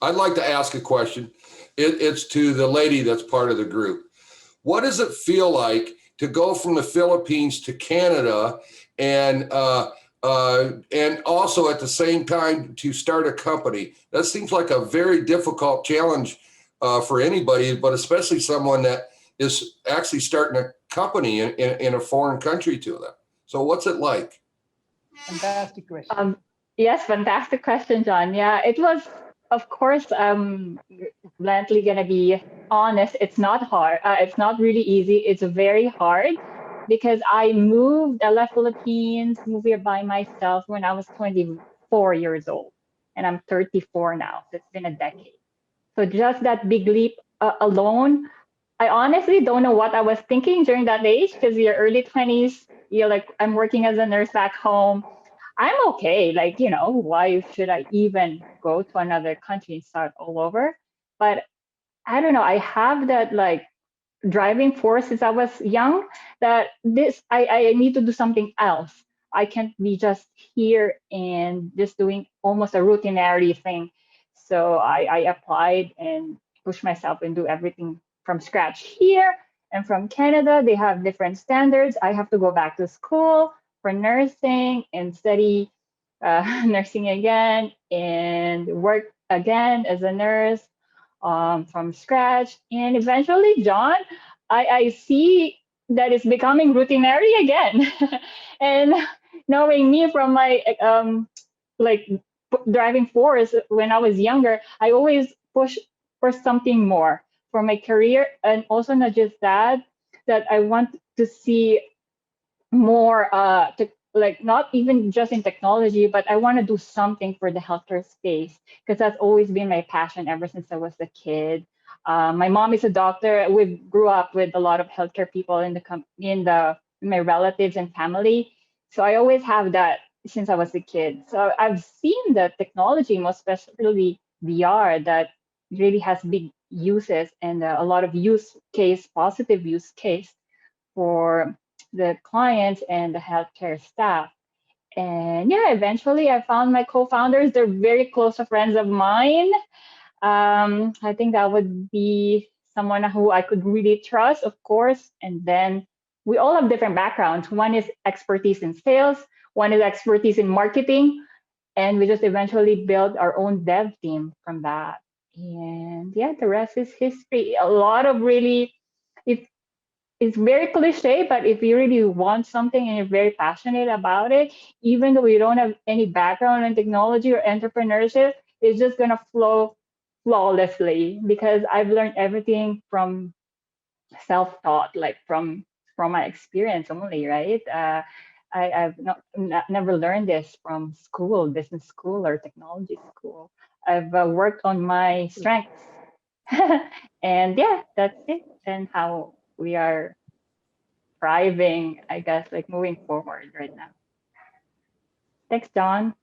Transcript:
I'd like to ask a question. It's to the lady that's part of the group. What does it feel like to go from the Philippines to Canada and also at the same time to start a company? That seems like a very difficult challenge for anybody, but especially someone that is actually starting a company in a foreign country to them. So what's it like? Fantastic question. Yes, fantastic question, John. Yeah, it was, of course, bluntly gonna be honest. It's not hard. It's not really easy. It's very hard because I left Philippines, moved here by myself when I was 24 years old, and I'm 34 now. So it's been a decade. So just that big leap alone, I honestly don't know what I was thinking during that age because you're early 20s. You're like, I'm working as a nurse back home. I'm okay. Like, why should I even go to another country and start all over? But I don't know. I have that like driving force since I was young that I need to do something else. I can't be just here and just doing almost a routinary thing. So I applied and pushed myself and do everything from scratch here. And from Canada, they have different standards. I have to go back to school for nursing and study nursing again and work again as a nurse from scratch. And eventually, John, I see that it's becoming routinary again. And knowing me from my like driving force when I was younger, I always push for something more for my career, and also not just that, that I want to see more like not even just in technology, but I want to do something for the healthcare space because that's always been my passion ever since I was a kid. My mom is a doctor. We grew up with a lot of healthcare people in my relatives and family, so I always have that since I was a kid. So I've seen the technology, most especially VR, that really has big uses and a lot of positive use case for the clients and the healthcare staff. And yeah, eventually I found my co-founders. They're very close friends of mine. I think that would be someone who I could really trust, of course. And then we all have different backgrounds. One is expertise in sales, one is expertise in marketing, and we just eventually built our own dev team from that. And yeah, the rest is history. A lot of really, if it's very cliche, but if you really want something and you're very passionate about it, even though you don't have any background in technology or entrepreneurship, it's just gonna flow flawlessly because I've learned everything from self-taught, like from my experience only, right? I've never learned this from school, business school or technology school. I've worked on my strengths, and yeah, that's it. And how we are thriving, I guess, like moving forward right now. Thanks, John.